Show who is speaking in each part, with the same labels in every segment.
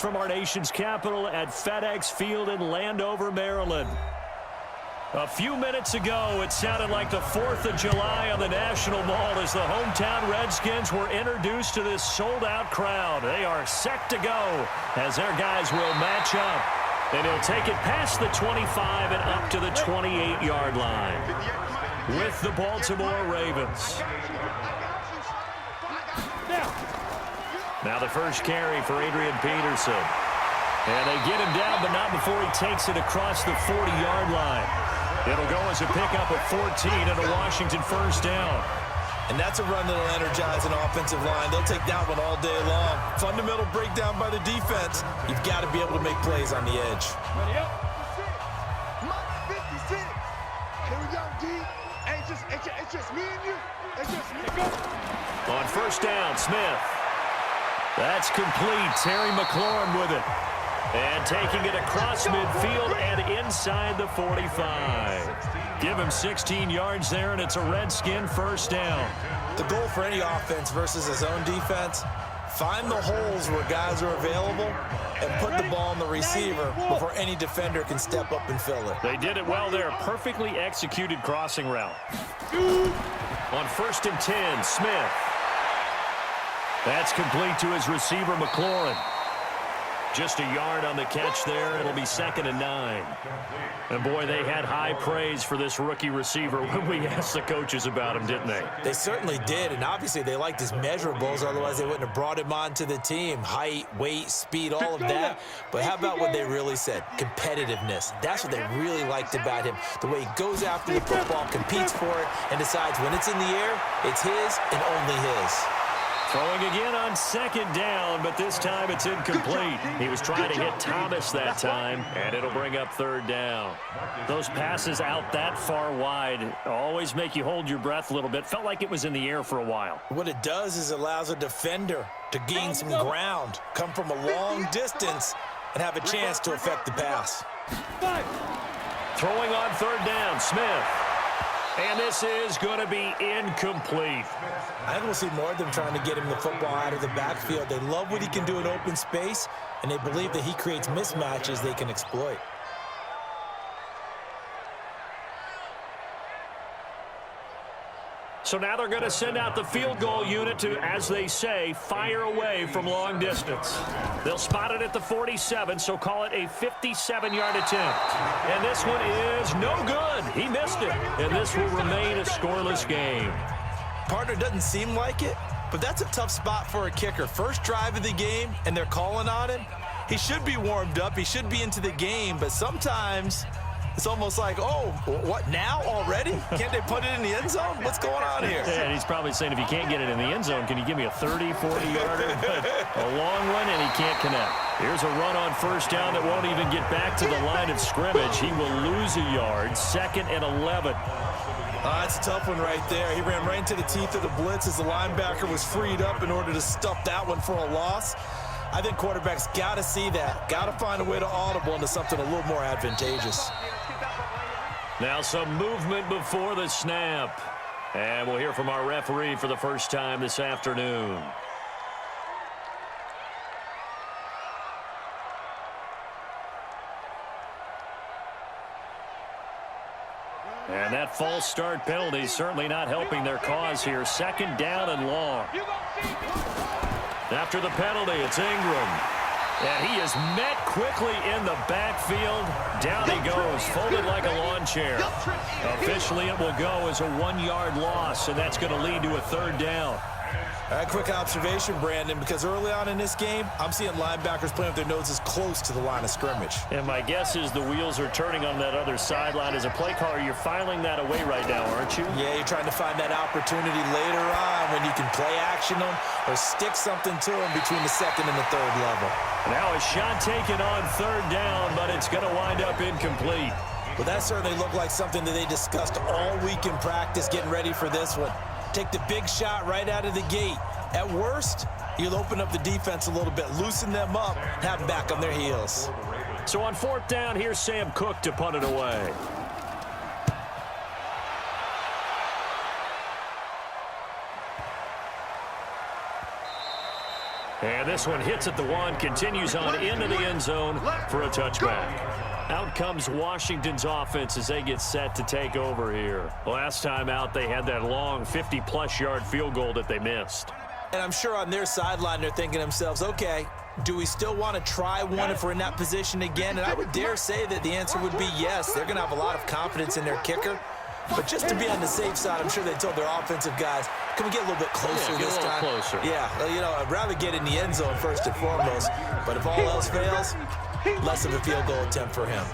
Speaker 1: broadcast from our nation's capital at FedEx Field in Landover, Maryland. A few minutes ago, it sounded like the 4th of July on the National Mall as the hometown Redskins were introduced to this sold-out crowd. They are set to go as their guys will match up. And he'll take it past the 25 and up to the 28-yard line with the Baltimore Ravens. Now the first carry for Adrian Peterson. And they get him down, but not before he takes it across the 40-yard line. It'll go as a pickup of 14 and a Washington first down.
Speaker 2: And that's a run that'll energize an offensive line. They'll take that one all day long. Fundamental breakdown by the defense. You've got to be able to make plays on the edge.
Speaker 3: Ready up. 56. Here we go, D. It's just me and you. It's just me. Go.
Speaker 1: On first down, Smith. That's complete. Terry McLaurin with it. And taking it across midfield and inside the 45. Give him 16 yards there, and it's a Redskin first down.
Speaker 2: The goal for any offense versus his own defense, find the holes where guys are available and put the ball on the receiver before any defender can step up and fill it.
Speaker 1: They did it well there. Perfectly executed crossing route. On first and 10, Smith. That's complete to his receiver, McLaurin. Just a yard on the catch there. It'll be 2nd and 9. And, boy, they had high praise for this rookie receiver when we asked the coaches about him, didn't they?
Speaker 2: They certainly did, and obviously they liked his measurables. Otherwise, they wouldn't have brought him onto the team. Height, weight, speed, all of that. But how about what they really said? Competitiveness. That's what they really liked about him. The way he goes after the football, competes for it, and decides when it's in the air, it's his and only his.
Speaker 1: Throwing again on 2nd down, but this time it's incomplete. He was trying to hit Thomas that time, and it'll bring up 3rd down. Those passes out that far wide always make you hold your breath a little bit. Felt like it was in the air for a while.
Speaker 2: What it does is it allows a defender to gain some ground, come from a long distance, and have a chance to affect the pass.
Speaker 1: Throwing on 3rd down, Smith. And this is going to be incomplete.
Speaker 2: I think we'll see more of them trying to get him the football out of the backfield. They love what he can do in open space, and they believe that he creates mismatches they can exploit.
Speaker 1: So now they're going to send out the field goal unit to, as they say, fire away from long distance. They'll spot it at the 47, so call it a 57-yard attempt. And this one is no good. He missed it. And this will remain a scoreless game.
Speaker 2: Partner doesn't seem like it, but that's a tough spot for a kicker. First drive of the game, and they're calling on him. He should be warmed up. He should be into the game, but sometimes it's almost like, oh, what, now already? Can't they put it in the end zone? What's going on here?
Speaker 1: Yeah, and he's probably saying, if you can't get it in the end zone, can you give me a 30, 40-yarder? A long one, and he can't connect. Here's a run on first down that won't even get back to the line of scrimmage. He will lose a yard, 2nd and 11.
Speaker 2: That's a tough one right there. He ran right into the teeth of the blitz as the linebacker was freed up in order to stuff that one for a loss. I think quarterbacks got to see that, got to find a way to audible into something a little more advantageous.
Speaker 1: Now some movement before the snap. And we'll hear from our referee for the first time this afternoon. And that false start penalty is certainly not helping their cause here. 2nd down and long. After the penalty, it's Ingram. And he is met quickly in the backfield. Down he goes, folded like a lawn chair. Officially, it will go as a 1-yard loss, and that's going to lead to a 3rd down.
Speaker 2: All right, quick observation, Brandon, because early on in this game, I'm seeing linebackers playing with their noses close to the line of scrimmage.
Speaker 1: And my guess is the wheels are turning on that other sideline. As a play caller, you're filing that away right now, aren't you?
Speaker 2: Yeah, you're trying to find that opportunity later on when you can play action them or stick something to them between the 2nd and the 3rd level.
Speaker 1: Now a shot taken on 3rd down, but it's going to wind up incomplete.
Speaker 2: Well, that certainly looked like something that they discussed all week in practice getting ready for this one. Take the big shot right out of the gate. At worst, you'll open up the defense a little bit, loosen them up, have them back on their heels.
Speaker 1: So on 4th down, here's Sam Cook to punt it away. And this one hits at the 1, continues on into the end zone for a touchback. Out comes Washington's offense as they get set to take over here. Last time out, they had that long 50-plus yard field goal that they missed.
Speaker 2: And I'm sure on their sideline, they're thinking to themselves, okay, do we still want to try one if we're in that position again? And I would dare say that the answer would be yes. They're going to have a lot of confidence in their kicker. But just to be on the safe side, I'm sure they told their offensive guys, can we get a little bit closer this time?
Speaker 1: Closer.
Speaker 2: Yeah, you know, I'd rather get in the end zone first and foremost. But if all else fails, less of a field goal attempt for him.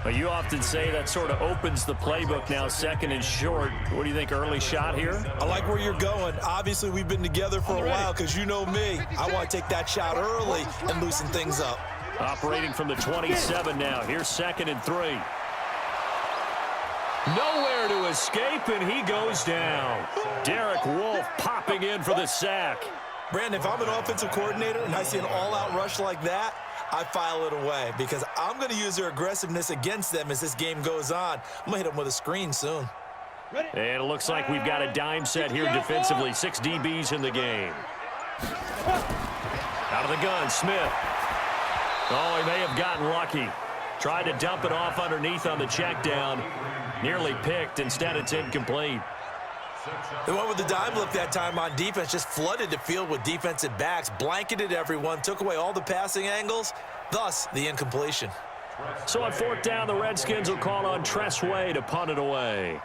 Speaker 1: Well, you often say that sort of opens the playbook now, 2nd and short. What do you think, early shot here?
Speaker 2: I like where you're going. Obviously, we've been together for a while because you know me. I want to take that shot early and loosen things up.
Speaker 1: Operating from the 27 now. Here's 2nd and 3. Nowhere to escape, and he goes down. Derek Wolfe popping in for the sack.
Speaker 2: Brandon, if I'm an offensive coordinator and I see an all-out rush like that, I file it away because I'm going to use their aggressiveness against them as this game goes on. I'm going to hit them with a screen soon.
Speaker 1: And it looks like we've got a dime set here defensively. 6 DBs in the game. Out of the gun, Smith. Oh, he may have gotten lucky. Tried to dump it off underneath on the check down. Nearly picked. Instead, it's incomplete.
Speaker 2: The one with the dime look that time on defense just flooded the field with defensive backs, blanketed everyone, took away all the passing angles, thus the incompletion.
Speaker 1: So on 4th down, the Redskins will call on Tressway to punt it away.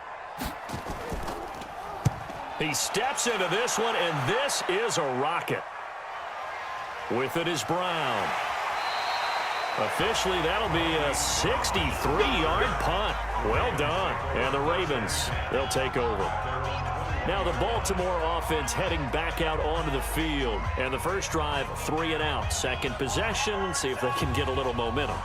Speaker 1: He steps into this one, and this is a rocket. With it is Brown. Officially, that'll be a 63-yard punt. Well done. And the Ravens, they'll take over. Now the Baltimore offense heading back out onto the field. And the first drive, 3 and out. Second possession, see if they can get a little momentum.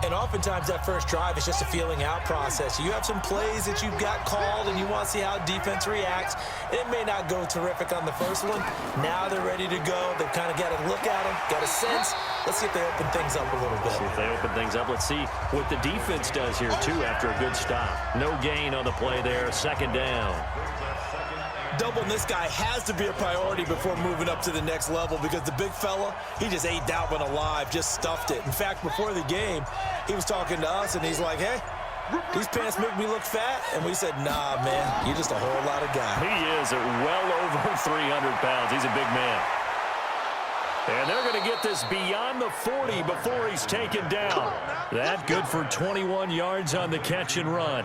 Speaker 2: And oftentimes that first drive is just a feeling out process. You have some plays that you've got called and you want to see how defense reacts. It may not go terrific on the first one. Now they're ready to go. They've kind of got a look at them, got a sense. Let's see if they open things up a little bit.
Speaker 1: See if they open things up. Let's see what the defense does here, too, after a good stop. No gain on the play there. 2nd down.
Speaker 2: Doubling this guy has to be a priority before moving up to the next level because the big fella, he just ate that one alive, just stuffed it. In fact, before the game, he was talking to us, and he's like, hey, these pants make me look fat. And we said, nah, man, you're just a whole lot of guy.
Speaker 1: He is at well over 300 pounds. He's a big man. And they're going to get this beyond the 40 before he's taken down. That good for 21 yards on the catch and run.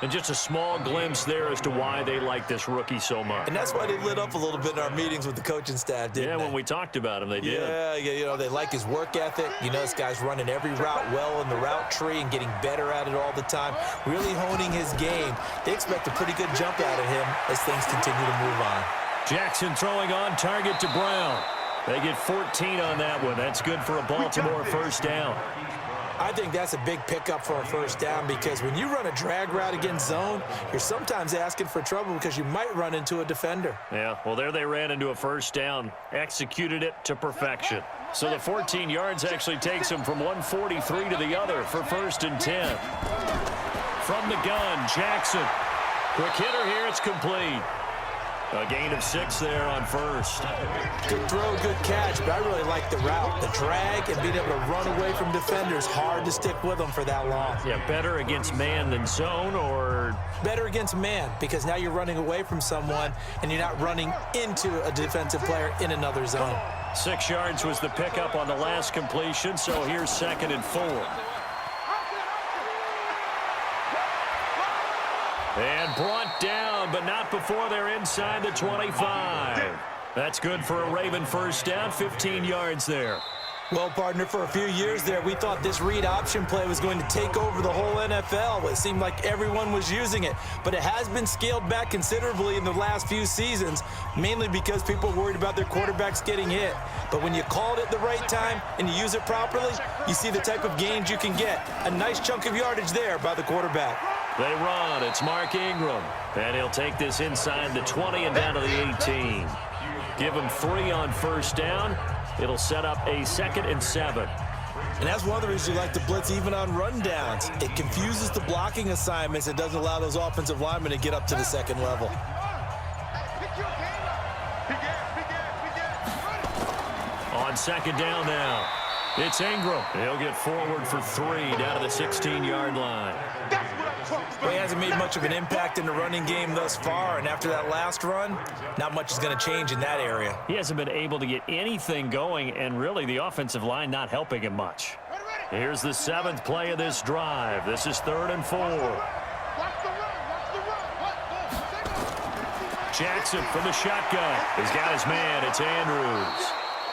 Speaker 1: And just a small glimpse there as to why they like this rookie so much.
Speaker 2: And that's why they lit up a little bit in our meetings with the coaching staff, didn't they?
Speaker 1: Yeah, when we talked about him, they did.
Speaker 2: Yeah, you know, they like his work ethic. You know, this guy's running every route well in the route tree and getting better at it all the time, really honing his game. They expect a pretty good jump out of him as things continue to move on.
Speaker 1: Jackson throwing on target to Brown. They get 14 on that one. That's good for a Baltimore first down.
Speaker 2: I think that's a big pickup for a first down because when you run a drag route against zone, you're sometimes asking for trouble because you might run into a defender.
Speaker 1: Yeah, well, there they ran into a first down, executed it to perfection. So the 14 yards actually takes him from 143 to the other for 1st and 10. From the gun, Jackson. Quick hitter here, it's complete. A gain of 6 there on first.
Speaker 2: Good throw, good catch, but I really like the route. The drag and being able to run away from defenders, hard to stick with them for that long.
Speaker 1: Yeah, better against man than zone, or?
Speaker 2: Better against man, because now you're running away from someone and you're not running into a defensive player in another zone.
Speaker 1: 6 yards was the pickup on the last completion, so here's 2nd and 4. And brought down, but not before they're inside the 25. That's good for a Raven first down, 15 yards there.
Speaker 2: Well, partner, for a few years there, we thought this read option play was going to take over the whole NFL. It seemed like everyone was using it, but it has been scaled back considerably in the last few seasons, mainly because people are worried about their quarterbacks getting hit. But when you call it at the right time and you use it properly, you see the type of gains you can get. A nice chunk of yardage there by the quarterback.
Speaker 1: They run. It's Mark Ingram. And he'll take this inside the 20 and down to the 18. Give him 3 on first down. It'll set up a 2nd and 7.
Speaker 2: And that's one of the reasons you like to blitz even on rundowns. It confuses the blocking assignments. It doesn't allow those offensive linemen to get up to the second level.
Speaker 1: On second down now, it's Ingram. He'll get forward for 3 down to the 16-yard line.
Speaker 2: Well, he hasn't made much of an impact in the running game thus far, and after that last run, not much is going to change in that area.
Speaker 1: He hasn't been able to get anything going, and really the offensive line not helping him much. Here's the 7th play of this drive. This is 3rd and 4. Jackson from the shotgun. He's got his man. It's Andrews.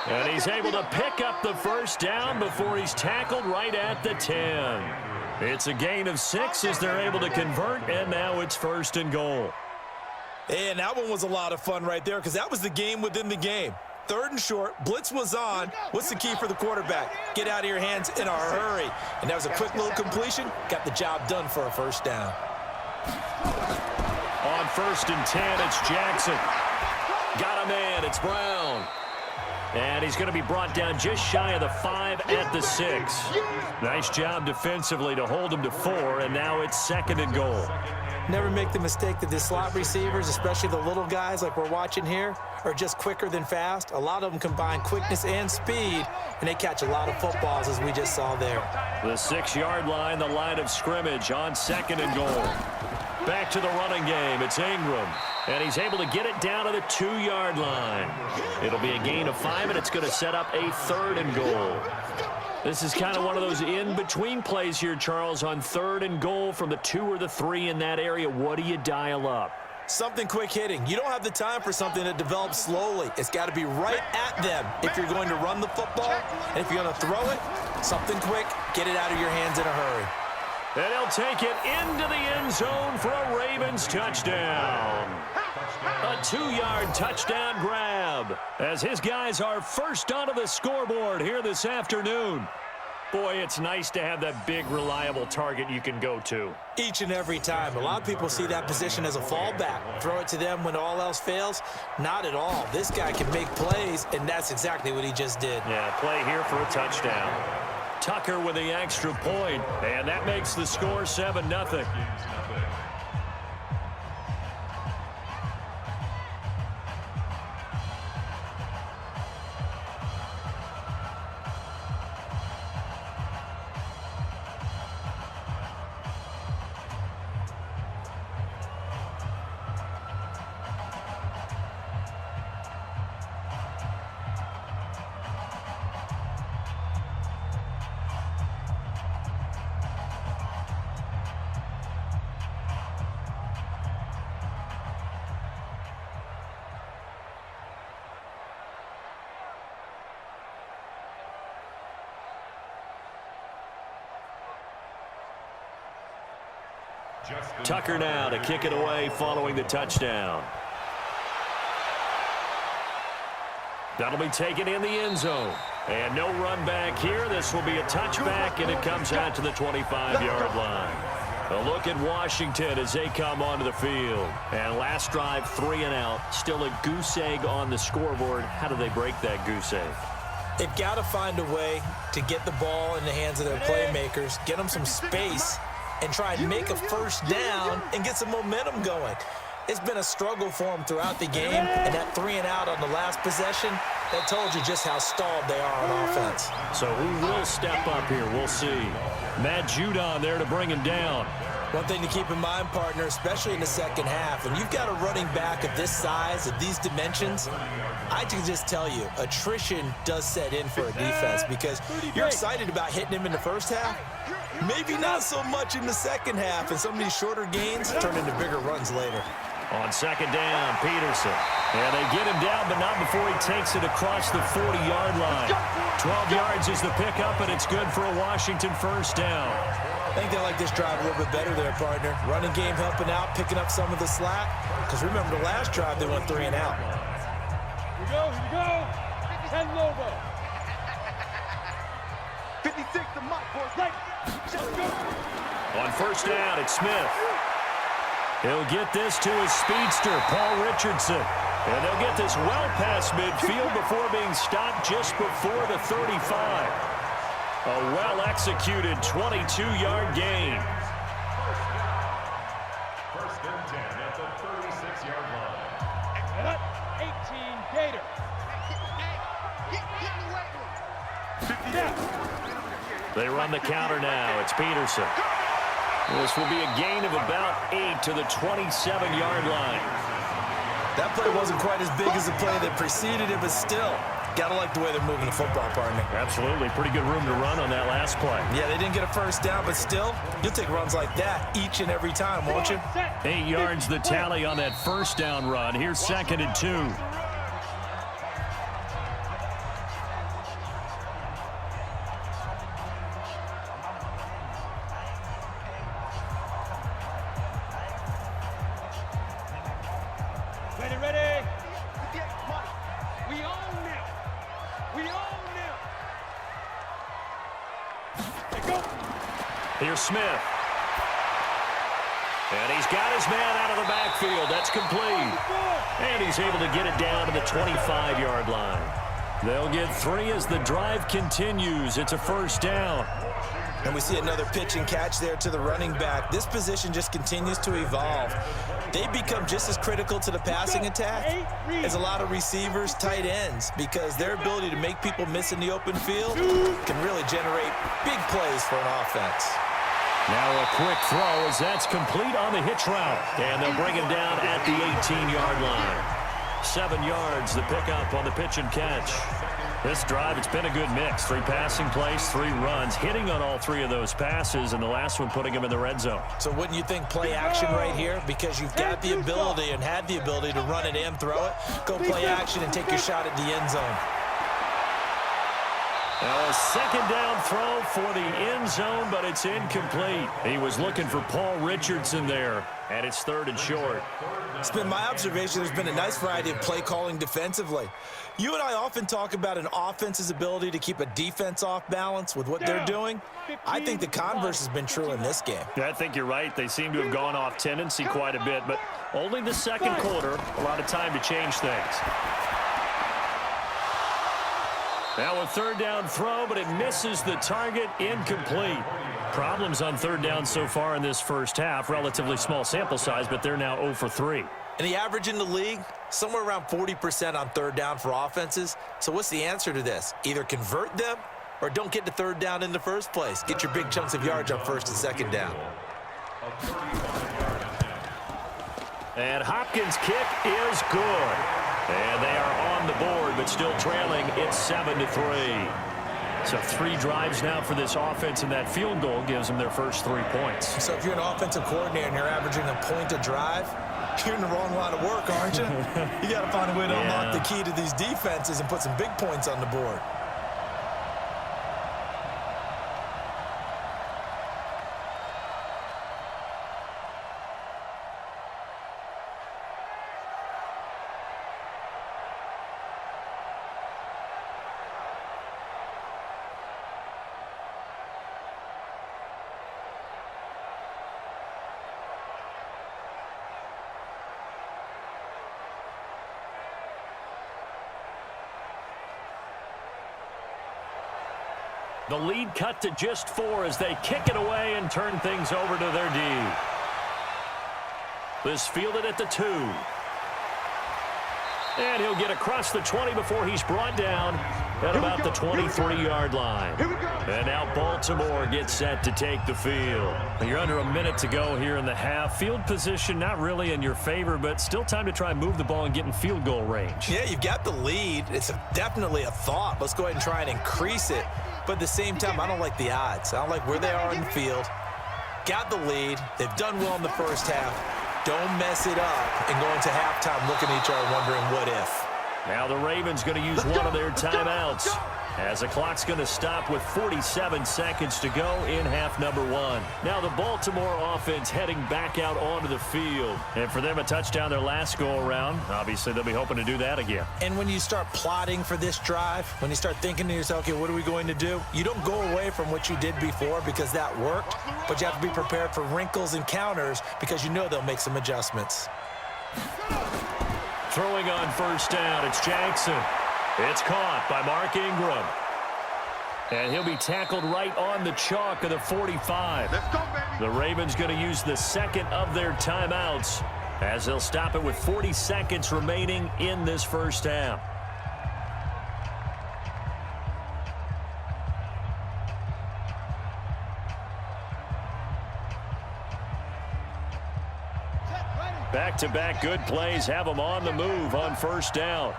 Speaker 1: And he's able to pick up the first down before he's tackled right at the 10. It's a gain of 6 as they're able to convert, and now it's 1st and goal.
Speaker 2: And that one was a lot of fun right there because that was the game within the game. 3rd and short, blitz was on. What's the key for the quarterback? Get out of your hands in a hurry. And that was a quick little completion. Got the job done for a first down.
Speaker 1: On 1st and 10, it's Jackson. Got a man, it's Brown. And he's going to be brought down just shy of the 5 at the 6. Nice job defensively to hold him to 4, and now it's 2nd and goal.
Speaker 2: Never make the mistake that the slot receivers, especially the little guys like we're watching here, are just quicker than fast. A lot of them combine quickness and speed, and they catch a lot of footballs, as we just saw there.
Speaker 1: The 6-yard line, the line of scrimmage on 2nd and goal. Back to the running game. It's Ingram. And he's able to get it down to the 2-yard line. It'll be a gain of 5, and it's going to set up a 3rd and goal. This is kind of one of those in-between plays here, Charles, on 3rd and goal from the 2 or the 3 in that area. What do you dial up?
Speaker 2: Something quick hitting. You don't have the time for something that develops slowly. It's got to be right at them if you're going to run the football. And if you're going to throw it, something quick, get it out of your hands in a hurry.
Speaker 1: And he'll take it into the end zone for a Ravens touchdown. A 2-yard touchdown grab as his guys are first onto the scoreboard here this afternoon. Boy, it's nice to have that big, reliable target you can go to.
Speaker 2: Each and every time. A lot of people see that position as a fallback. Throw it to them when all else fails. Not at all. This guy can make plays, and that's exactly what he just did.
Speaker 1: Yeah, play here for a touchdown. Tucker with the extra point, and that makes the score 7-0. Tucker now to kick it away following the touchdown. That'll be taken in the end zone. And no run back here. This will be a touchback, and it comes out to the 25-yard line. A look at Washington as they come onto the field. And last drive, 3 and out. Still a goose egg on the scoreboard. How do they break that goose egg?
Speaker 2: They've got to find a way to get the ball in the hands of their playmakers, get them some space, and try and make a first down and get some momentum going. It's been a struggle for them throughout the game, and that 3 and out on the last possession, that told you just how stalled they are on offense.
Speaker 1: So who will step up here? We'll see. Matt Judon there to bring him down.
Speaker 2: One thing to keep in mind, partner, especially in the second half, when you've got a running back of this size, of these dimensions, I can just tell you, attrition does set in for a defense because you're excited about hitting him in the first half. Maybe not so much in the second half, and some of these shorter gains turn into bigger runs later.
Speaker 1: On second down, Peterson. And they get him down, but not before he takes it across the 40-yard line. 12 yards is the pickup, and it's good for a Washington first down.
Speaker 2: I think they like this drive a little bit better there, partner. Running game helping out, picking up some of the slack. Because remember, the last drive, they went 3 and out.
Speaker 3: Here we go. 10 Lobo. 56 to Mike, boys.
Speaker 1: On first down, it's Smith. He'll get this to his speedster, Paul Richardson. And they'll get this well past midfield before being stopped just before the 35. A well-executed 22-yard gain.
Speaker 4: First and 10 at the 36-yard line.
Speaker 3: 18 Gator.
Speaker 1: They run the counter now. It's Peterson. This will be a gain of about 8 to the 27-yard line.
Speaker 2: That play wasn't quite as big as the play that preceded it, but still, gotta like the way they're moving the football, partner.
Speaker 1: Absolutely. Pretty good room to run on that last play.
Speaker 2: Yeah, they didn't get a first down, but still, you'll take runs like that each and every time, won't you?
Speaker 1: 8 yards the tally on that first down run. Here's 2nd and 2.
Speaker 3: Ready. We own now. Hey, go.
Speaker 1: Here's Smith. And he's got his man out of the backfield. That's complete. And he's able to get it down to the 25-yard line. They'll get 3 as the drive continues. It's a first down.
Speaker 2: And we see another pitch and catch there to the running back. This position just continues to evolve. They become just as critical to the passing attack as a lot of receivers, tight ends, because their ability to make people miss in the open field can really generate big plays for an offense.
Speaker 1: Now a quick throw as that's complete on the hitch route. And they'll bring him down at the 18-yard line. 7 yards, the pickup on the pitch and catch. This drive, it's been a good mix. 3 passing plays, 3 runs, hitting on all 3 of those passes, and the last one putting him in the red zone.
Speaker 2: So wouldn't you think play action right here? Because you've got the ability and had the ability to run it and throw it. Go play action and take your shot at the end zone.
Speaker 1: A second down throw for the end zone, but it's incomplete. He was looking for Paul Richardson there, and it's 3rd and short.
Speaker 2: It's been my observation there's been a nice variety of play calling defensively. You and I often talk about an offense's ability to keep a defense off balance with what they're doing. I think the converse has been true in this game.
Speaker 1: I think you're right. They seem to have gone off tendency quite a bit, but only the second quarter, a lot of time to change things. Now a 3rd down throw, but it misses the target, incomplete. Problems on 3rd down so far in this first half. Relatively small sample size, but they're now 0 for 3.
Speaker 2: And the average in the league, somewhere around 40% on 3rd down for offenses. So what's the answer to this? Either convert them or don't get to 3rd down in the first place. Get your big chunks of yards on 1st and 2nd down.
Speaker 1: And Hopkins' kick is good. And they are on the board, but still trailing. It's 7-3. So 3 drives now for this offense, and that field goal gives them their first 3 points.
Speaker 2: So if you're an offensive coordinator and you're averaging a point a drive, you're in the wrong line of work, aren't you? You got to find a way to unlock the key to these defenses and put some big points on the board.
Speaker 1: The lead cut to just 4 as they kick it away and turn things over to their D. This fielded at the 2. And he'll get across the 20 before he's brought down at about the 23-yard line. And now Baltimore gets set to take the field. You're under a minute to go here in the half. Field position not really in your favor, but still time to try and move the ball and get in field goal range.
Speaker 2: Yeah, you've got the lead. It's definitely a thought. Let's go ahead and try and increase it. But at the same time, I don't like the odds. I don't like where they are in the field. Got the lead. They've done well in the first half. Don't mess it up and go into halftime looking at each other wondering what if.
Speaker 1: Now the Ravens going to use one of their timeouts as the clock's going to stop with 47 seconds to go in half number 1. Now the Baltimore offense heading back out onto the field. And for them, a touchdown their last go-around. Obviously, they'll be hoping to do that again.
Speaker 2: And when you start plotting for this drive, when you start thinking to yourself, okay, what are we going to do? You don't go away from what you did before because that worked, but you have to be prepared for wrinkles and counters because you know they'll make some adjustments.
Speaker 1: Throwing on first down, it's Jackson. It's caught by Mark Ingram. And he'll be tackled right on the chalk of the 45.
Speaker 3: Let's go, baby.
Speaker 1: The Ravens going to use the second of their timeouts as they'll stop it with 40 seconds remaining in this first half. Back-to-back good plays have them on the move on first down.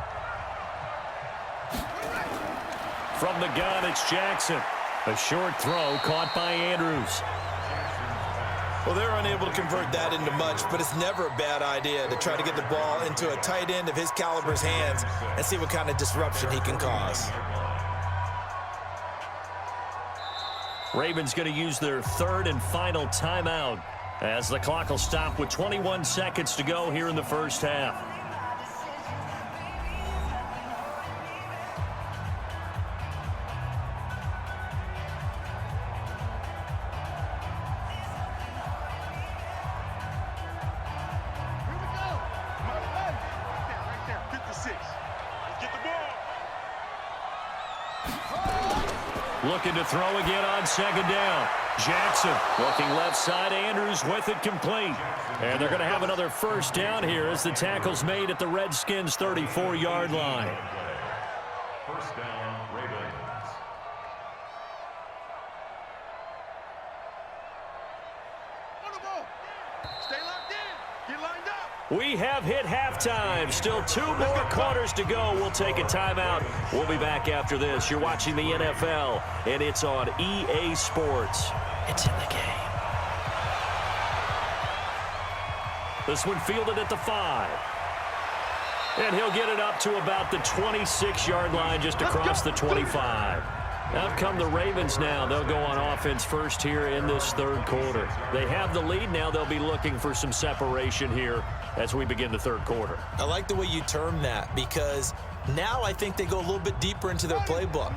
Speaker 1: From the gun, it's Jackson. A short throw caught by Andrews.
Speaker 2: Well, they're unable to convert that into much, but it's never a bad idea to try to get the ball into a tight end of his caliber's hands and see what kind of disruption he can cause.
Speaker 1: Ravens going to use their third and final timeout as the clock will stop with 21 seconds to go here in the first half. Looking to throw again on second down. Jackson looking left side. Andrews with it complete. And they're going to have another first down here as the tackle's made at the Redskins' 34-yard line.
Speaker 4: First down, Ravens.
Speaker 3: On the ball. Stay locked in. Get lined up.
Speaker 1: We have hit halftime. Still 2 more quarters to go. We'll take a timeout. We'll be back after this. You're watching the NFL, and it's on EA Sports. It's in the game. This one fielded at the 5. And he'll get it up to about the 26-yard line, just across the 25. Out come the Ravens now. They'll go on offense first here in this third quarter. They have the lead now. They'll be looking for some separation here as we begin the third quarter.
Speaker 2: I like the way you term that because now I think they go a little bit deeper into their playbook.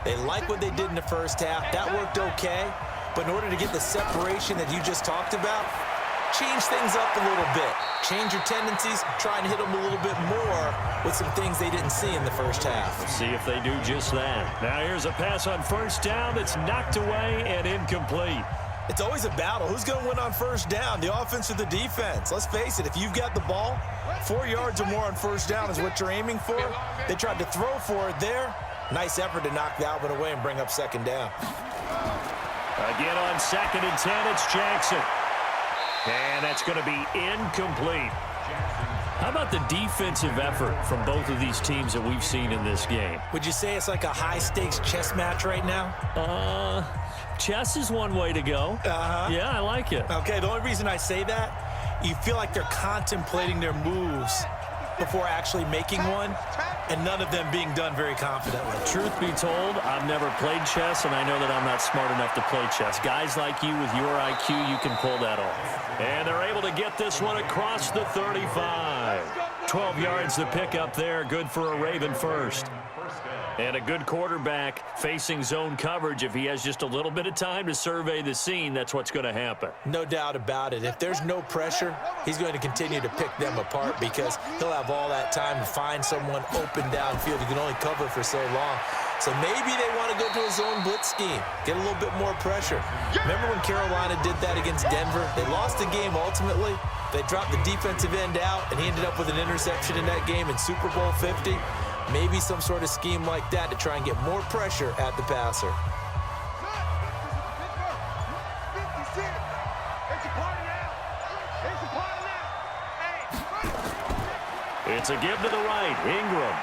Speaker 2: They like what they did in the first half. That worked okay. But in order to get the separation that you just talked about, change things up a little bit. Change your tendencies, try and hit them a little bit more with some things they didn't see in the first half.
Speaker 1: We'll see if they do just that. Now here's a pass on first down that's knocked away and incomplete.
Speaker 2: It's always a battle. Who's going to win on first down, the offense or the defense? Let's face it, if you've got the ball, 4 yards or more on first down is what you're aiming for. They tried to throw for it there. Nice effort to knock that one away and bring up second down.
Speaker 1: Again on 2nd and 10, it's Jackson. And that's going to be incomplete. How about the defensive effort from both of these teams that we've seen in this game?
Speaker 2: Would you say it's like a high-stakes chess match right now?
Speaker 1: Chess is one way to go. Yeah, I like it.
Speaker 2: Okay, the only reason I say that, you feel like they're contemplating their moves before actually making one, and none of them being done very confidently.
Speaker 1: Truth be told, I've never played chess, and I know that I'm not smart enough to play chess. Guys like you with your IQ, you can pull that off. And they're able to get this one across the 35. 12 yards to pick up there. Good for a Raven first. And a good quarterback facing zone coverage. If he has just a little bit of time to survey the scene, that's what's going to happen.
Speaker 2: No doubt about it. If there's no pressure, he's going to continue to pick them apart because he'll have all that time to find someone open downfield. He can only cover for so long. So maybe they want to go to a zone blitz scheme, get a little bit more pressure. Remember when Carolina did that against Denver? They lost the game ultimately. They dropped the defensive end out, and he ended up with an interception in that game in Super Bowl 50. Maybe some sort of scheme like that to try and get more pressure at the passer.
Speaker 1: It's a give to the right, Ingram.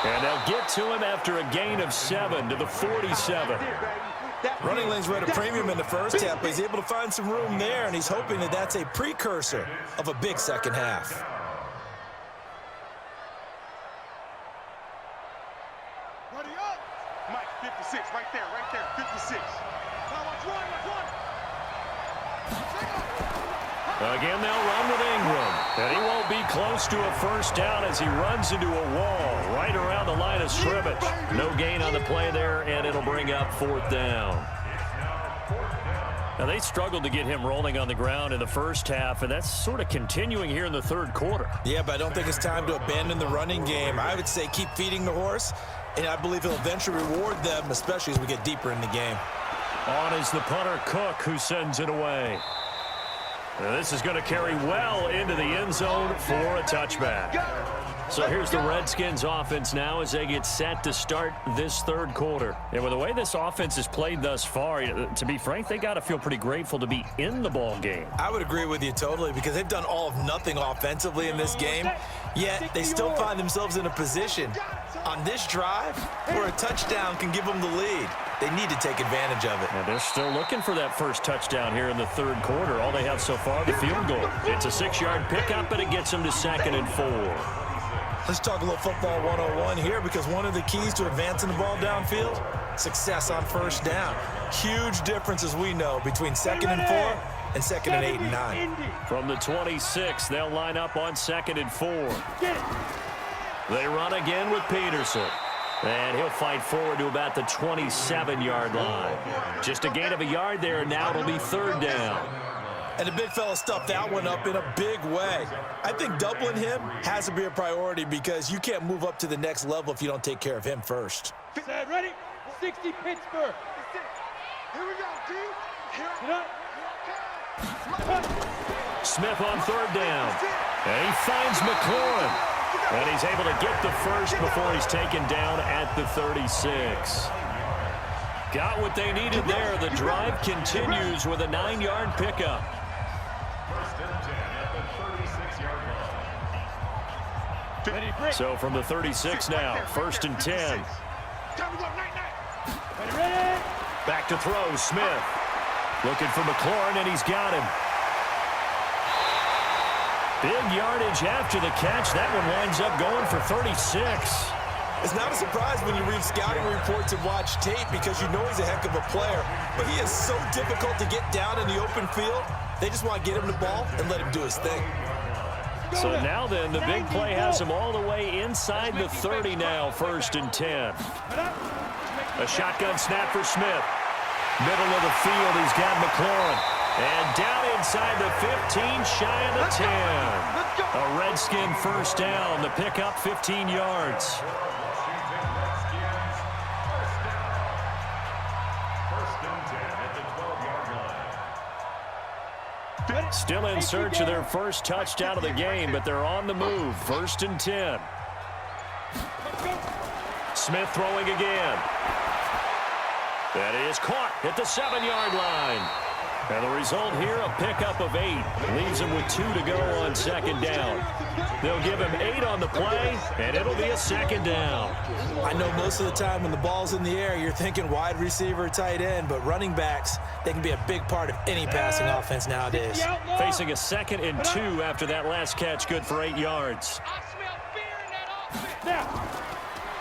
Speaker 1: And they'll get to him after a gain of 7 to the 47.
Speaker 2: Running lanes were at a premium in the first half, but he's able to find some room there, and he's hoping that that's a precursor of a big second half.
Speaker 3: Buddy up. Mike, 56, right there, 56. Watch one.
Speaker 1: Again, they'll run with Ingram. And he won't be close to a first down as he runs into a wall right around the line of scrimmage. No gain on the play there, and it'll bring up 4th down. Now, they struggled to get him rolling on the ground in the first half, and that's sort of continuing here in the third quarter.
Speaker 2: Yeah, but I don't think it's time to abandon the running game. I would say keep feeding the horse, and I believe he'll eventually reward them, especially as we get deeper in the game.
Speaker 1: On is the punter, Cook, who sends it away. Now, this is going to carry well into the end zone for a touchback. So here's the Redskins offense now as they get set to start this third quarter. And with the way this offense has played thus far, to be frank, they got to feel pretty grateful to be in the ball game.
Speaker 2: I would agree with you totally because they've done all of nothing offensively in this game, yet they still find themselves in a position on this drive where a touchdown can give them the lead. They need to take advantage of it.
Speaker 1: And they're still looking for that first touchdown here in the third quarter. All they have so far, the field goal. It's a 6-yard pickup, and it gets them to 2nd and 4.
Speaker 2: Let's talk a little football 101 here because one of the keys to advancing the ball downfield, success on first down. Huge difference, as we know, between 2nd and 4 and 2nd and 8 and 9.
Speaker 1: From the 26, they'll line up on 2nd and 4. They run again with Peterson. And he'll fight forward to about the 27-yard line. Just a gain of a yard there, and now it'll be 3rd down.
Speaker 2: And the big fella stuffed that one up in a big way. I think doubling him has to be a priority because you can't move up to the next level if you don't take care of him first.
Speaker 3: Set, ready? 60 Pittsburgh. Here we go, D.
Speaker 1: Smith on 3rd down. And he finds McLaurin. And he's able to get the first before he's taken down at the 36. Got what they needed there. The drive continues with a 9-yard pickup.
Speaker 4: First and 10 at the 36-yard line.
Speaker 1: So from the 36 now, 1st and 10. Back to throw, Smith. Looking for McLaurin, and he's got him. Big yardage after the catch. That one winds up going for 36.
Speaker 2: It's not a surprise when you read scouting reports and watch tape because you know he's a heck of a player. But he is so difficult to get down in the open field. They just want to get him the ball and let him do his thing.
Speaker 1: So now then, the big play has him all the way inside the 30 now, 1st and 10. A shotgun snap for Smith. Middle of the field, he's got McLaurin. And down inside the 15, shy of the 10. A Redskin first down. The pickup 15 yards. Still in search of their first touchdown of the game, but they're on the move. 1st and 10. Smith throwing again. That is caught at the 7-yard line. And the result here, a pickup of 8. Leaves him with 2 to go on 2nd down. They'll give him 8 on the play, and it'll be a 2nd down.
Speaker 2: I know most of the time when the ball's in the air, you're thinking wide receiver, tight end, but running backs, they can be a big part of any passing offense nowadays.
Speaker 1: Facing a 2nd and 2 after that last catch, good for 8 yards.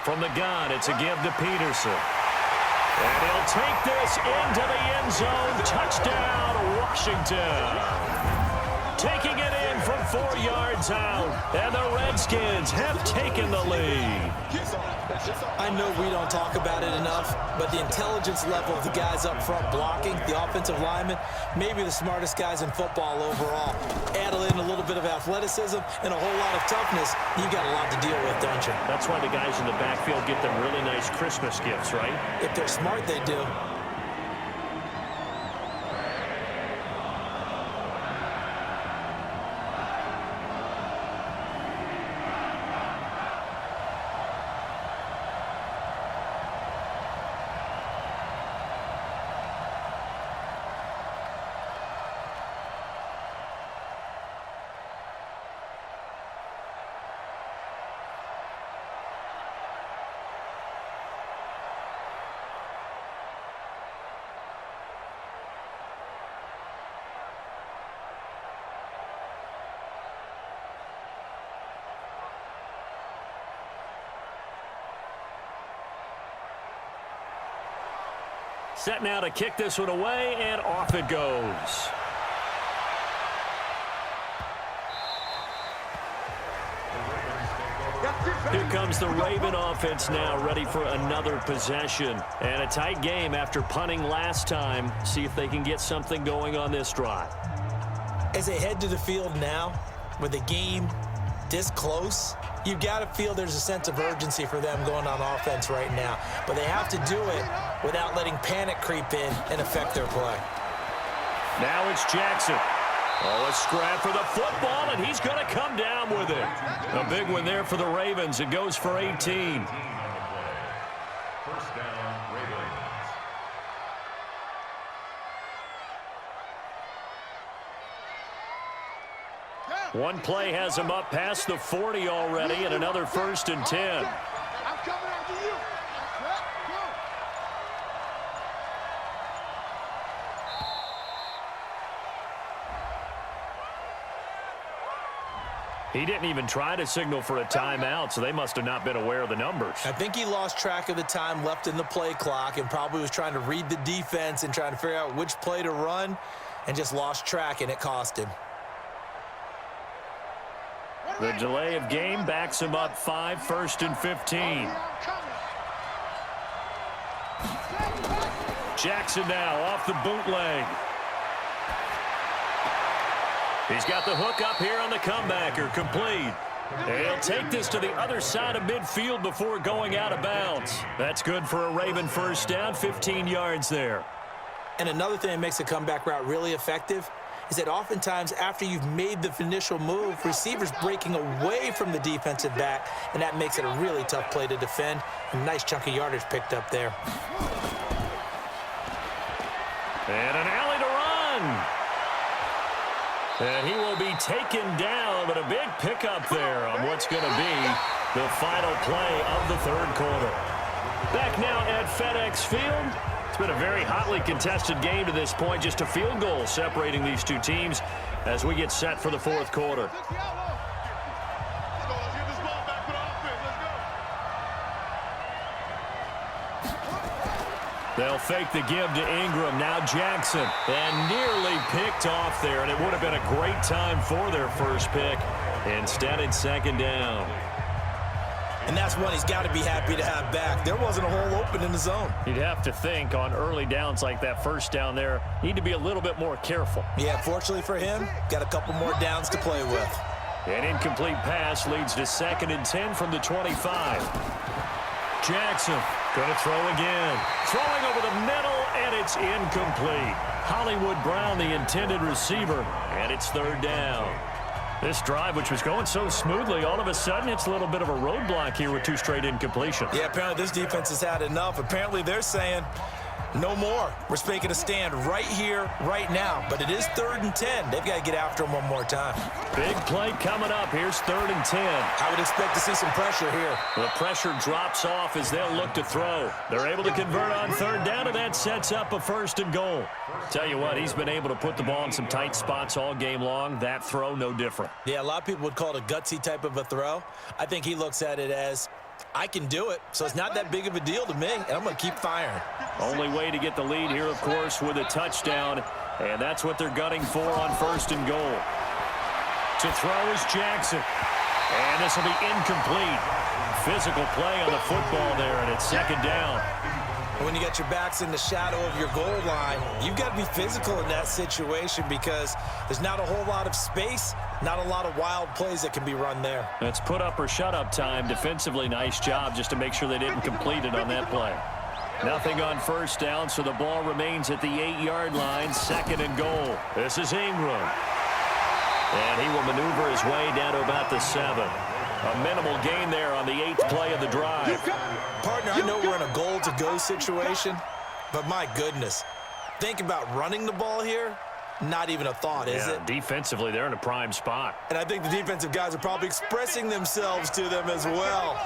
Speaker 1: From the gun, it's a give to Peterson. And he'll take this into the end zone. Touchdown, Washington. Taking it in from 4 yards out. And the Redskins have taken the lead.
Speaker 2: I know we don't talk about it enough, but the intelligence level of the guys up front blocking, the offensive linemen, maybe the smartest guys in football overall. Add in a little bit of athleticism and a whole lot of toughness, you got a lot to deal with, don't you?
Speaker 1: That's why the guys in the backfield get them really nice Christmas gifts, right?
Speaker 2: If they're smart, they do.
Speaker 1: Set now to kick this one away, and off it goes. Here comes the Raven offense now, ready for another possession. And a tight game after punting last time. See if they can get something going on this drive.
Speaker 2: As they head to the field now, with the game this close, you've got to feel there's a sense of urgency for them going on offense right now. But they have to do it without letting panic creep in and affect their play.
Speaker 1: Now it's Jackson. Oh, a scrap for the football, and he's going to come down with it. A big one there for the Ravens. It goes for 18.
Speaker 4: First down, Ravens.
Speaker 1: One play has him up past the 40 already, and another 1st and 10.
Speaker 3: I'm coming after you. Go.
Speaker 1: He didn't even try to signal for a timeout, so they must have not been aware of the numbers.
Speaker 2: I think he lost track of the time left in the play clock and probably was trying to read the defense and trying to figure out which play to run and just lost track, and it cost him.
Speaker 1: The delay of game backs him up 5, 1st and 15. Jackson now off the bootleg. He's got the hook up here on the comebacker, complete. He'll take this to the other side of midfield before going out of bounds. That's good for a Raven first down, 15 yards there.
Speaker 2: And another thing that makes a comeback route really effective is that oftentimes after you've made the initial move, receivers breaking away from the defensive back, and that makes it a really tough play to defend. A nice chunk of yardage picked up there.
Speaker 1: And an alley to run. And he will be taken down, but a big pickup there on what's going to be the final play of the 3rd quarter. Back now at FedEx Field. It's been a very hotly contested game to this point. Just a field goal separating these two teams as we get set for the 4th quarter.
Speaker 3: Let's get this ball back for the offense. Let's go.
Speaker 1: They'll fake the give to Ingram. Now Jackson. And nearly picked off there. And it would have been a great time for their first pick. Instead, it's 2nd down.
Speaker 2: And that's one he's got to be happy to have back. There wasn't a hole open in the zone.
Speaker 1: You'd have to think on early downs like that first down there, need to be a little bit more careful.
Speaker 2: Yeah, fortunately for him, got a couple more downs to play with.
Speaker 1: An incomplete pass leads to 2nd and 10 from the 25. Jackson going to throw again. Throwing over the middle, and it's incomplete. Hollywood Brown, the intended receiver, and it's 3rd down. This drive, which was going so smoothly, all of a sudden it's a little bit of a roadblock here with 2 straight incompletions.
Speaker 2: Yeah, apparently this defense has had enough. Apparently they're saying, no more. We're making a stand right here, right now. But it is 3rd and 10. They've got to get after him one more time.
Speaker 1: Big play coming up. Here's 3rd and 10.
Speaker 2: I would expect to see some pressure here.
Speaker 1: The pressure drops off as they'll look to throw. They're able to convert on 3rd down, and that sets up a 1st and goal. Tell you what, he's been able to put the ball in some tight spots all game long. That throw, no different.
Speaker 2: Yeah, a lot of people would call it a gutsy type of a throw. I think he looks at it as, I can do it, so it's not that big of a deal to me, and I'm going to keep firing.
Speaker 1: Only way to get the lead here, of course, with a touchdown, and that's what they're gunning for on 1st and goal. To throw is Jackson, and this will be incomplete. Physical play on the football there, and it's 2nd down.
Speaker 2: When you got your backs in the shadow of your goal line, you've got to be physical in that situation because there's not a whole lot of space, not a lot of wild plays that can be run there.
Speaker 1: It's put up or shut up time. Defensively, nice job just to make sure they didn't complete it on that play. Nothing on 1st down, so the ball remains at the 8-yard line, 2nd and goal. This is Ingram. And he will maneuver his way down to about the 7. A minimal gain there on the 8th play of the drive.
Speaker 2: Partner, I know we're in a goal-to-go situation, but my goodness, think about running the ball here. Not even a thought, is it?
Speaker 1: Defensively, they're in a prime spot.
Speaker 2: And I think the defensive guys are probably expressing themselves to them as well.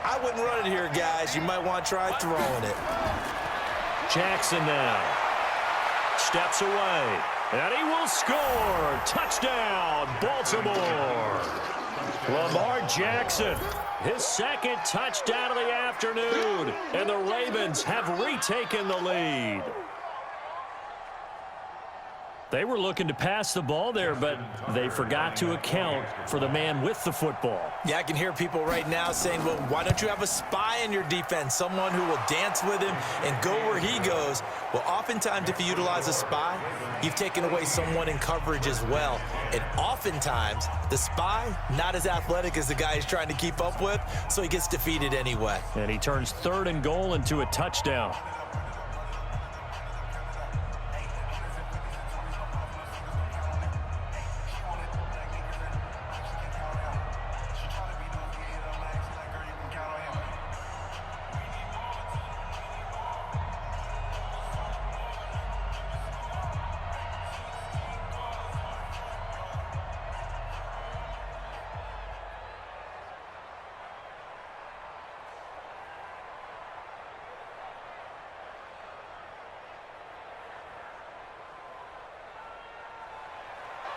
Speaker 2: I wouldn't run it here, guys. You might want to try throwing it.
Speaker 1: Jackson now steps away, and he will score. Touchdown, Baltimore. Lamar Jackson, his 2nd touchdown of the afternoon, and the Ravens have retaken the lead. They were looking to pass the ball there, but they forgot to account for the man with the football.
Speaker 2: Yeah, I can hear people right now saying, well, why don't you have a spy in your defense, someone who will dance with him and go where he goes? Well, oftentimes if you utilize a spy, you've taken away someone in coverage as well. And oftentimes, the spy, not as athletic as the guy he's trying to keep up with, so he gets defeated anyway.
Speaker 1: And he turns 3rd and goal into a touchdown.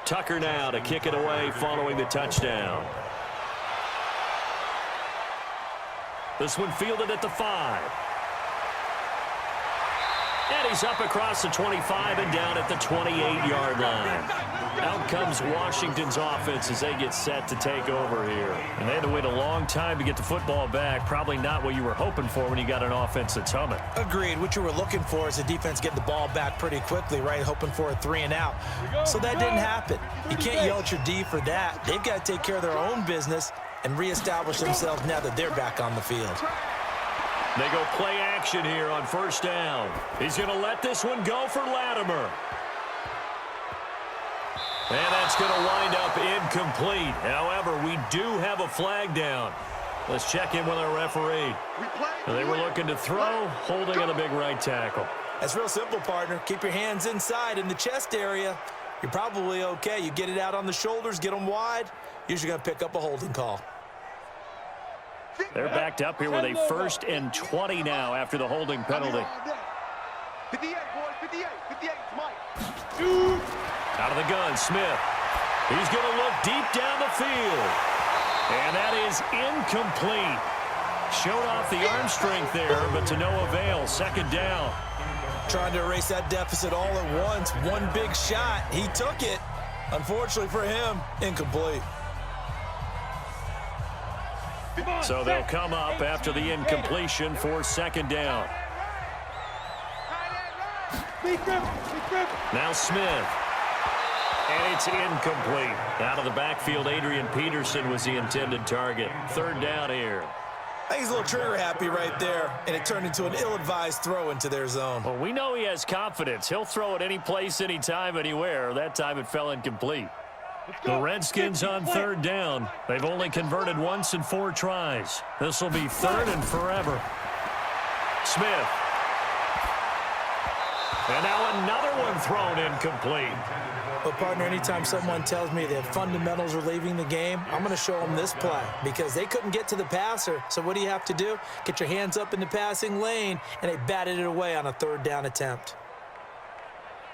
Speaker 1: Tucker now to kick it away following the touchdown. This one fielded at the 5. And he's up across the 25 and down at the 28-yard line. Out comes Washington's offense as they get set to take over here. And they had to wait a long time to get the football back. Probably not what you were hoping for when you got an offense that's humming.
Speaker 2: Agreed. What you were looking for is the defense getting the ball back pretty quickly, right? Hoping for a 3 and out. So that didn't happen. You can't yell at your D for that. They've got to take care of their own business and reestablish themselves now that they're back on the field.
Speaker 1: They go play action here on first down. He's going to let this one go for Latimer. And that's going to wind up incomplete. However, we do have a flag down. Let's check in with our referee. They were looking to throw, holding on a big right tackle.
Speaker 2: That's real simple, partner. Keep your hands inside in the chest area. You're probably okay. You get it out on the shoulders, get them wide. Usually going to pick up a holding call.
Speaker 1: They're backed up here with a 1st and 20 now after the holding penalty.
Speaker 3: 58, boys, 58, 58, Mike.
Speaker 1: Out of the gun, Smith. He's going to look deep down the field. And that is incomplete. Showed off the arm strength there, but to no avail. 2nd down.
Speaker 2: Trying to erase that deficit all at once. One big shot. He took it. Unfortunately for him, incomplete.
Speaker 1: So they'll come up after the incompletion for 2nd down. Now Smith. And it's incomplete. Out of the backfield, Adrian Peterson was the intended target. 3rd down here.
Speaker 2: I think he's a little trigger happy right there, and it turned into an ill-advised throw into their zone.
Speaker 1: Well, we know he has confidence. He'll throw it any place, anytime, anywhere. That time it fell incomplete. The Redskins on 3rd down. They've only converted once in 4 tries. This will be 3rd and forever. Smith. And now another one thrown incomplete.
Speaker 2: Well, partner, anytime someone tells me their fundamentals are leaving the game, I'm going to show them this play because they couldn't get to the passer. So what do you have to do? Get your hands up in the passing lane, and they batted it away on a 3rd down attempt.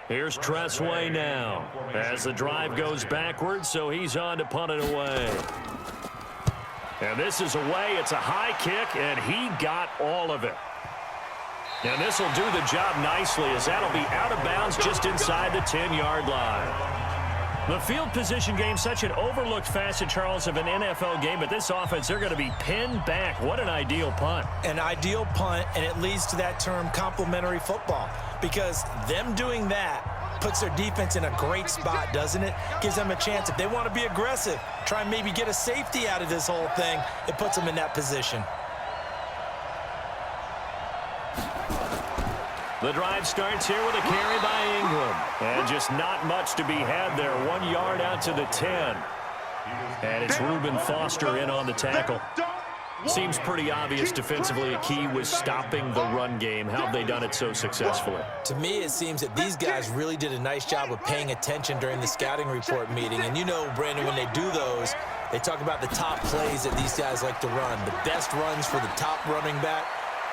Speaker 1: Here's Tressway now as the drive goes backwards, so he's on to punt it away. And this is away. It's a high kick, and he got all of it. And this will do the job nicely as that'll be out of bounds just inside the 10-yard line. The field position game, such an overlooked facet, Charles, of an NFL game, but this offense, they're going to be pinned back. What an ideal punt.
Speaker 2: An ideal punt, and it leads to that term complementary football because them doing that puts their defense in a great spot, doesn't it? Gives them a chance. If they want to be aggressive, try and maybe get a safety out of this whole thing, it puts them in that position.
Speaker 1: The drive starts here with a carry by Ingram. And just not much to be had there. 1 yard out to the 10. And it's Reuben Foster in on the tackle. Seems pretty obvious defensively a key was stopping the run game. How have they done it so successfully?
Speaker 2: To me, it seems that these guys really did a nice job of paying attention during the scouting report meeting. And you know, Brandon, when they do those, they talk about the top plays that these guys like to run. The best runs for the top running back.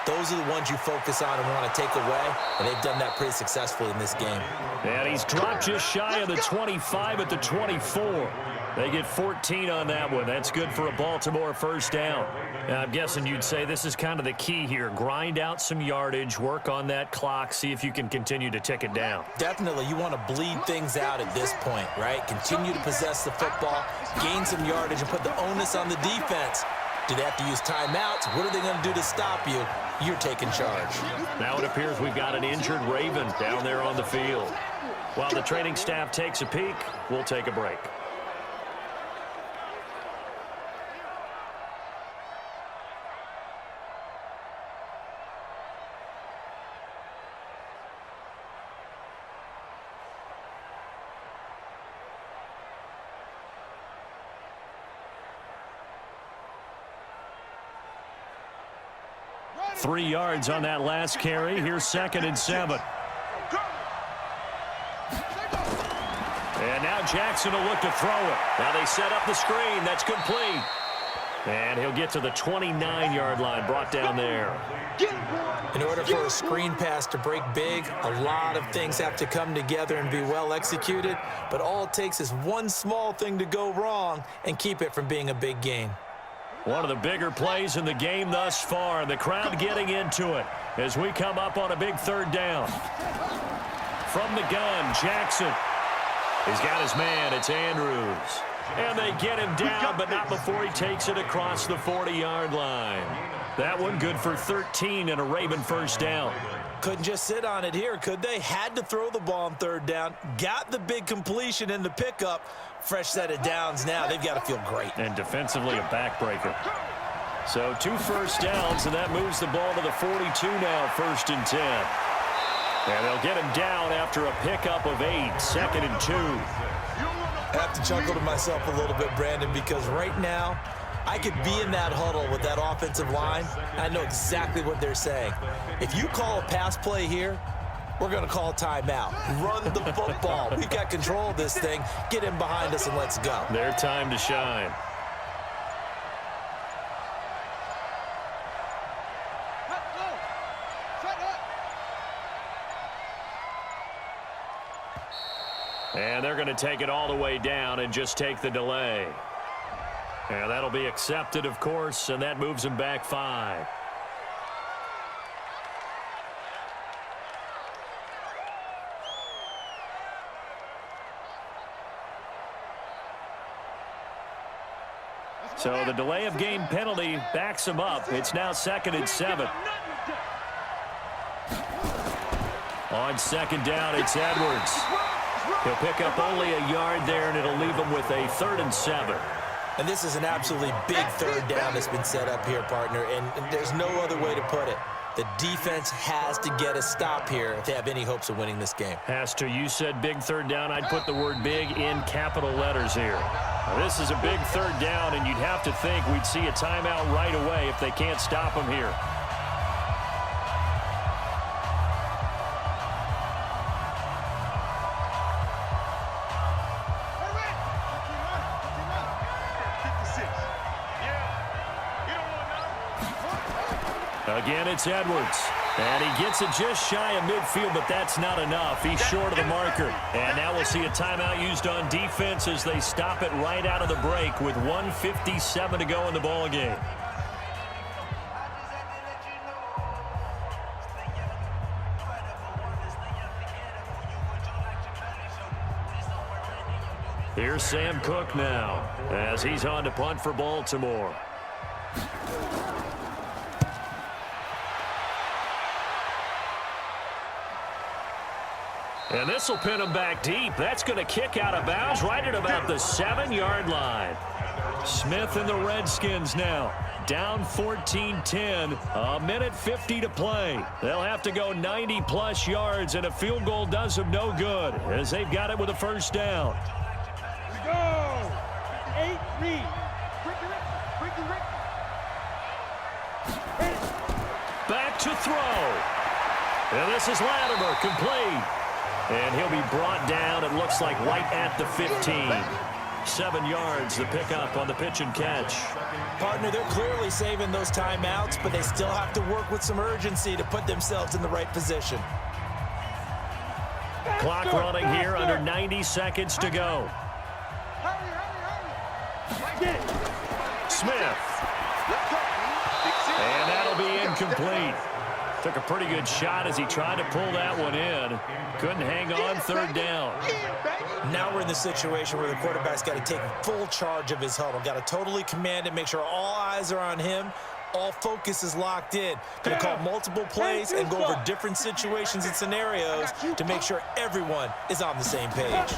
Speaker 2: Those are the ones you focus on and want to take away, and they've done that pretty successfully in this game.
Speaker 1: And he's dropped just shy of the 25 at the 24. They get 14 on that one. That's good for a Baltimore 1st down. And I'm guessing you'd say this is kind of the key here. Grind out some yardage, work on that clock, see if you can continue to tick it down.
Speaker 2: Definitely. You want to bleed things out at this point, right? Continue to possess the football, gain some yardage, and put the onus on the defense. Do they have to use timeouts? What are they going to do to stop you? You're taking charge.
Speaker 1: Now it appears we've got an injured Raven down there on the field. While the training staff takes a peek, we'll take a break. Three yards on that last carry. Here's 2nd and 7. And now Jackson will look to throw it. Now they set up the screen. That's complete. And he'll get to the 29-yard line, brought down there.
Speaker 2: In order for a screen pass to break big, a lot of things have to come together and be well executed, but all it takes is one small thing to go wrong and keep it from being a big gain.
Speaker 1: One of the bigger plays in the game thus far, and the crowd getting into it as we come up on a big third down. From the gun, Jackson. He's got his man. It's Andrews. And they get him down, but not before he takes it across the 40-yard line. That one good for 13 and a Raven first down.
Speaker 2: Couldn't just sit on it here, could they? Had to throw the ball on third down. Got the big completion in the pickup. Fresh set of downs now. They've got to feel great.
Speaker 1: And defensively a backbreaker. So 2 first downs, and that moves the ball to the 42 now, 1st and 10. And they'll get him down after a pickup of 8, 2nd and 2.
Speaker 2: I have to chuckle to myself a little bit, Brandon, because right now I could be in that huddle with that offensive line. I know exactly what they're saying. If you call a pass play here, we're going to call a timeout. Run the football. We've got control of this thing. Get him behind us and let's go.
Speaker 1: Their time to shine. And they're going to take it all the way down and just take the delay. And that'll be accepted, of course, and that moves them back 5. So the delay of game penalty backs them up. It's now 2nd and 7. On 2nd down, it's Edwards. He'll pick up only a yard there, and it'll leave him with a 3rd and 7.
Speaker 2: And this is an absolutely big third down that's been set up here, partner, and there's no other way to put it. The defense has to get a stop here if they have any hopes of winning this game.
Speaker 1: Has to. You said big third down. I'd put the word big in capital letters here. Now, this is a big third down, and you'd have to think we'd see a timeout right away if they can't stop him here. Again, it's Edwards. And he gets it just shy of midfield, but that's not enough. He's short of the marker. And now we'll see a timeout used on defense as they stop it right out of the break with 1:57 to go in the ball game. Here's Sam Cook now as he's on to punt for Baltimore. And this will pin him back deep. That's going to kick out of bounds right at about the 7-yard line. Smith and the Redskins now down 14-10. 1:50 to play. They'll have to go 90-plus yards, and a field goal does them no good as they've got it with a first down.
Speaker 3: Let's go. 8 read.
Speaker 1: Back to throw. And this is Latimer, complete. And he'll be brought down, it looks like, right at the 15. 7 yards, the pickup on the pitch and catch.
Speaker 2: Partner, they're clearly saving those timeouts, but they still have to work with some urgency to put themselves in the right position.
Speaker 1: Clock running here, under 90 seconds to go. Smith. And that'll be incomplete. Took a pretty good shot as he tried to pull that one in. Couldn't hang on, 3rd down.
Speaker 2: Now we're in the situation where the quarterback's got to take full charge of his huddle. Got to totally command it, make sure all eyes are on him. All focus is locked in. Going to call multiple plays and go over different situations and scenarios to make sure everyone is on the same page.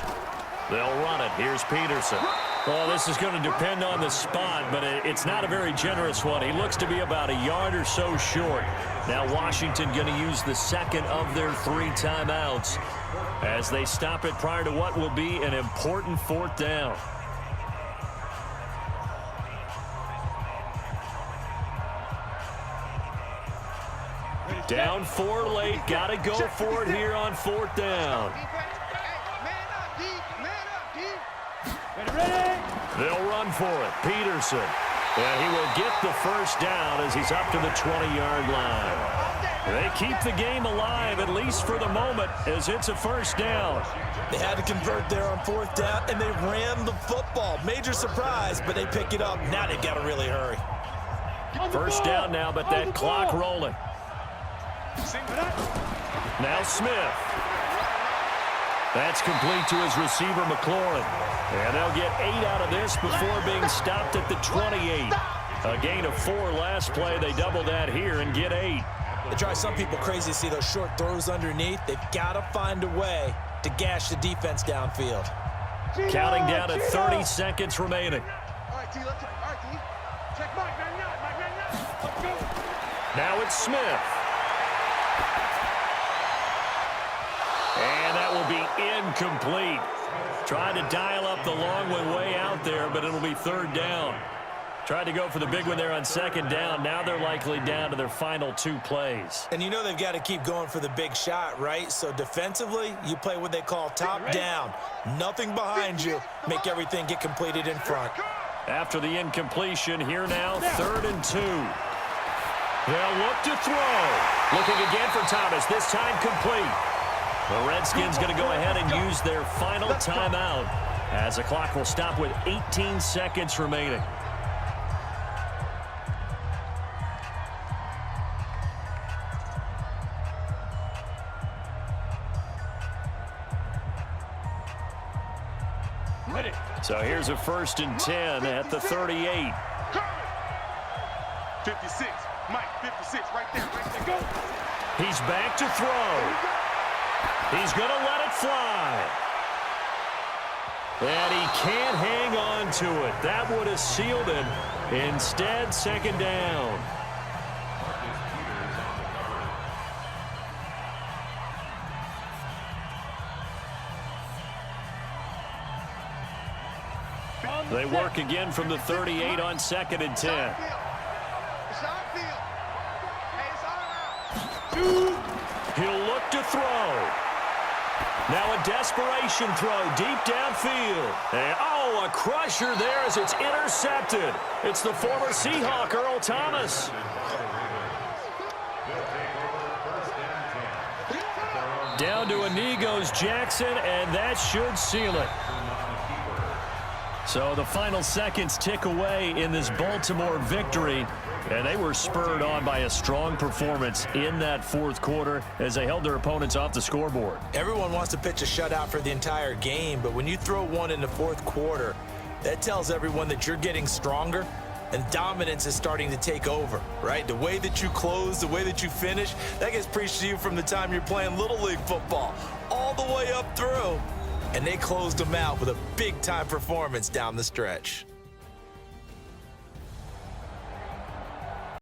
Speaker 1: They'll run it. Here's Peterson. Well, this is going to depend on the spot, but it's not a very generous one. He looks to be about a yard or so short. Now Washington going to use the 2nd of their 3 timeouts as they stop it prior to what will be an important 4th down. Down 4 late. Got to go for it here on 4th down. They'll run for it. Peterson. And he will get the first down as he's up to the 20-yard line. They keep the game alive, at least for the moment, as it's a first down.
Speaker 2: They had to convert there on 4th down, and they ran the football. Major surprise, but they pick it up. Now they've got to really hurry.
Speaker 1: First down now, but that clock rolling. Now Smith. That's complete to his receiver, McLaurin. And they'll get 8 out of this before being stopped at the 28. A gain of 4 last play. They double that here and get 8.
Speaker 2: They drive some people crazy to see those short throws underneath. They've got to find a way to gash the defense downfield.
Speaker 1: Counting down at 30 seconds remaining.
Speaker 3: All right, T, let's check. All right, T. Check Mike, man, Let's go.
Speaker 1: Now it's Smith. And that will be incomplete. Trying to dial up the long one way out there, but it'll be 3rd down. Tried to go for the big one there on 2nd down. Now they're likely down to their final 2 plays.
Speaker 2: And you know they've got to keep going for the big shot, right? So defensively, you play what they call top down. Nothing behind you. Make everything get completed in front.
Speaker 1: After the incompletion, here now, 3rd and 2. They'll look to throw. Looking again for Thomas, this time complete. The Redskins going to go ahead and use their final timeout as the clock will stop with 18 seconds remaining. So here's a 1st and 10 at the 38.
Speaker 3: 56. Mike, 56, right there. Go.
Speaker 1: He's back to throw. He's going to let it fly. And he can't hang on to it. That would have sealed it. Instead, 2nd down. They work again from the 38 on 2nd and 10. He'll look to throw. Now a desperation throw deep downfield. And, oh, a crusher there as it's intercepted. It's the former Seahawk, Earl Thomas. Down to a knee goes Jackson, and that should seal it. So the final seconds tick away in this Baltimore victory, and they were spurred on by a strong performance in that 4th quarter as they held their opponents off the scoreboard.
Speaker 2: Everyone wants to pitch a shutout for the entire game, but when you throw one in the 4th quarter, that tells everyone that you're getting stronger and dominance is starting to take over, right? The way that you close, the way that you finish, that gets preached to you from the time you're playing Little League football all the way up through. And they closed them out with a big-time performance down the stretch.